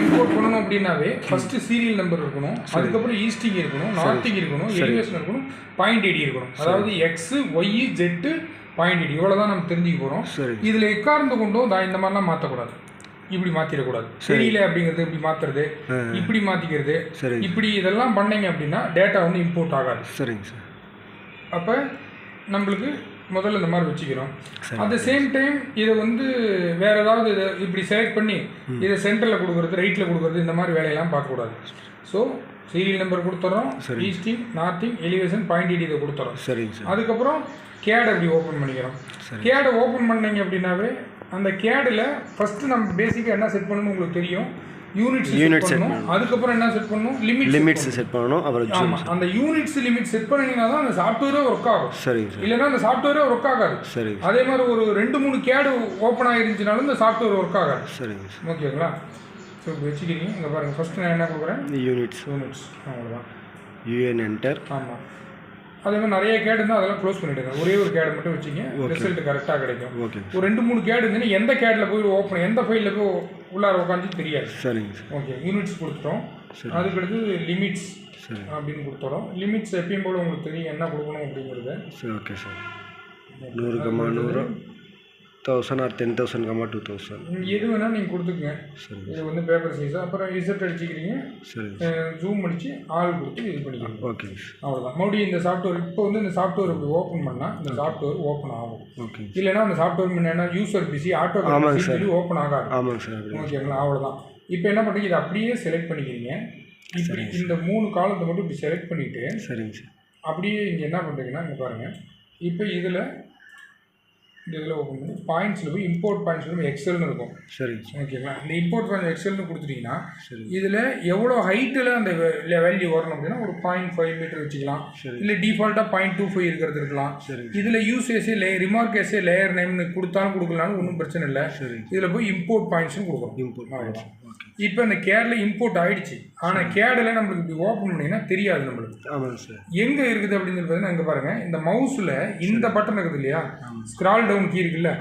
Import பண்ணணும் அப்படின்னாவே first serial number இருக்கணும், அதுக்கப்புறம் ஈஸ்டிங் இருக்கணும், நார்த்திங் இருக்கணும், எலிவேஷன் இருக்கணும், பாயிண்ட் ஐடி இருக்கணும். அதாவது X Y Z point ID இவ்வளோதான் நம்ம தெரிஞ்சுக்க போகிறோம். இதில் எக்கார்ந்து கொண்டும் இந்த மாதிரிலாம் மாற்றக்கூடாது, இப்படி மாற்றிடக்கூடாது. தெரியல அப்படிங்கிறது இப்படி மாற்றுறது, இப்படி மாற்றிக்கிறது, இப்படி இதெல்லாம் பண்ணீங்க அப்படின்னா டேட்டா வந்து இம்போர்ட் ஆகாது. சரிங்க சார். அப்போ நம்மளுக்கு முதல்ல இந்த மாதிரி வச்சுக்கிறோம். அட் த சேம் டைம் இதை வந்து வேறு ஏதாவது இதை இப்படி செலக்ட் பண்ணி இதை சென்டரில் கொடுக்குறது, ரைட்டில் கொடுக்குறது, இந்த மாதிரி வேலையெல்லாம் பார்க்கக்கூடாது. ஸோ சீரியல் நம்பர் கொடுத்துட்றோம், ஈஸ்டிங் நார்த்திங் எலிவேஷன் பாயிண்ட் ஐடி இதை கொடுத்துறோம். சரிங்க சார். அதுக்கப்புறம் கேடை அப்படி ஓப்பன் பண்ணிக்கிறோம். கேடை ஓப்பன் பண்ணீங்க அப்படின்னாவே அந்த கேடில் ஃபஸ்ட்டு நம்ம பேசிக்காக என்ன செட் பண்ணணும்னு உங்களுக்கு தெரியும். யூனிட்ஸ் செட் பண்ணணும், அதுக்கப்புறம் என்ன செட் பண்ணணும், லிமிட்ஸ் செட் பண்ணணும். அப்புறம் அந்த யூனிட்ஸ் லிமிட் செட் பண்ணீங்கன்னா தான் அந்த சாஃப்ட்வேரே ஒர்க் ஆகும். சரிங்க. இல்லைன்னா அந்த சாஃப்ட்வேரே ஒர்க் ஆகாது. சரி. அதே மாதிரி ஒரு 2-3 கேடு ஓப்பன் ஆகிருந்துச்சுனாலும் இந்த சாஃப்ட்வேர் ஒர்க் ஆகாது. சரிங்க. ஓகேங்களா? ஸோ இப்போ வச்சுக்கிறீங்க. இங்கே பாருங்கள், ஃபஸ்ட்டு நான் என்ன கொடுக்குறேன், யூனிட்ஸ் அவ்வளோதான். UN enter. ஆமாம். அதே மாதிரி நிறைய கேடு இருந்தால் அதெல்லாம் க்ளோஸ் பண்ணிவிடுங்க. ஒரே ஒரு கேடு மட்டும் வச்சுங்க, ரிசல்ட் கரெக்டாக கிடைக்கும். ஒரு 2-3 கேடு இருந்துன்னா எந்த கேடில் போய் ஓப்பன், எந்த ஃபைலில் போய் உள்ளார உட்காந்து தெரியாது. சரிங்க. ஓகே, யூனிட்ஸ் கொடுத்துட்டோம். அதுக்கடுத்து லிமிட்ஸ் அப்படின்னு கொடுத்துறோம். லிமிட்ஸ் எப்பயும் போல் உங்களுக்கு தெரியும் என்ன கொடுக்கணும் அப்படிங்கிறது. சரி, ஓகே சார். 100,100 1000 ஆர் 10,000, 2000 எது வேணால் நீங்கள் கொடுத்துக்குங்க. இது வந்து பேப்பர் சைஸாக. அப்புறம் இசட் அடிச்சுக்கிறீங்க, ஜூம் அடித்து ஆள் கொடுத்து இது பண்ணிக்கிறீங்க. ஓகே, அவ்வளோதான். மறுபடியும் இந்த சாஃப்ட்வேர் இப்போ வந்து இந்த சாஃப்ட்வேர் இப்படி ஓப்பன் பண்ணால் இந்த சாஃப்ட்வேர் ஓப்பன் ஆகும். ஓகே. இல்லைன்னா அந்த சாஃப்ட்வேர் முன்னாடி யூசர் பிசி ஆட்டோ சொல்லி ஓப்பன் ஆகாது. ஆமாங்க சார். ஓகேங்களா? அவ்வளோதான். இப்போ என்ன பண்ணுறீங்க, இதை அப்படியே செலக்ட் பண்ணிக்கிறீங்க. இப்படி இந்த 3 காலத்தை மட்டும் இப்படி செலக்ட் பண்ணிவிட்டு, சரிங்க சார், அப்படியே இங்கே என்ன பண்ணுறீங்கன்னா இங்கே பாருங்கள். இப்போ இதில் ஓப்பன் பண்ணி பாயிண்ட்ஸில் போய் இம்போர்ட் பாயிண்ட்ஸில் எக்ஸல்னு இருக்கும். சரி, ஓகேங்களா? இந்த இம்போர்ட் பாயிண்ட் எக்ஸல்னு கொடுத்துட்டிங்கன்னா இதில் எவ்வளோ ஹைட்டில் அந்த வேல்யூ வரணும் அப்படின்னா ஒரு 0.5 மீட்டர் வச்சுக்கலாம். இல்லை டிஃபால்ட்டாக 0.25 இருக்கிறது இருக்கலாம். இதில் யூசேஸே ரிமார்க் ஏஸே லேயர் நேம்னு கொடுத்தாலும் கொடுக்கலான்னு ஒன்றும் பிரச்சனை இல்லை. இதில் போய் இம்போர்ட் பாயிண்ட்ஸ்னு கொடுக்குறோம். இம்போர்ட் இப்போ இந்த கேடில் இம்போர்ட் ஆகிடுச்சு. ஆனால் கேடில் நம்மளுக்கு இப்படி ஓப்பன் பண்ணிங்கன்னா தெரியாது நம்மளுக்கு. ஆமாங்க சார். எங்கே இருக்குது அப்படின்னு பார்த்தீங்கன்னா இங்கே பாருங்கள், இந்த மவுஸில் இந்த பட்டன் இருக்குது இல்லையா, ஸ்க்ரால் டவுன் கீ இருக்குல்ல,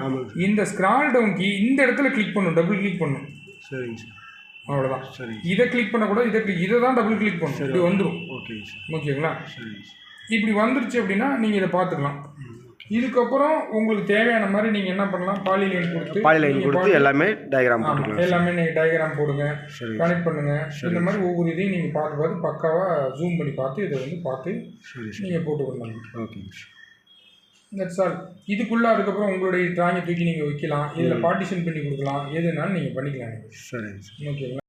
இந்த ஸ்க்ரால் டவுன் கீ இந்த இடத்துல கிளிக் பண்ணணும், டபுள் கிளிக் பண்ணணும். சரிங்க சார். அவ்வளோதான். சரி. இதை கிளிக் பண்ணக்கூடாது, இதை தான் டபுள் கிளிக் பண்ணணும். இப்படி வந்துடும். Okay sir. ஓகேங்களா? இப்படி வந்துருச்சு அப்படின்னா நீங்கள் இதை பார்த்துக்கலாம். இதுக்கப்புறம் உங்களுக்கு தேவையான மாதிரி நீங்கள் என்ன பண்ணலாம், பாலிலைன் கொடுத்து எல்லாமே டயக்ராம் போட்டுக்கலாம். எல்லாமே நீங்கள் டயக்ராம் போடுங்க, கனெக்ட் பண்ணுங்க. இந்த மாதிரி ஒவ்வொரு இதையும் நீங்கள் பார்த்து பக்காவாக ஜூம் பண்ணி பார்த்து இதை வந்து பார்த்து நீங்கள் போட்டுக்கணும். Okay, that's all. இதுக்குள்ளே அதுக்கப்புறம் உங்களுடைய டிராயிங்கை தூக்கி நீங்கள் வைக்கலாம், இதில் பார்ட்டிஷன் பண்ணி கொடுக்கலாம், எதுனாலும் நீங்கள் பண்ணிக்கலாம். சரி, ஓகேங்களா?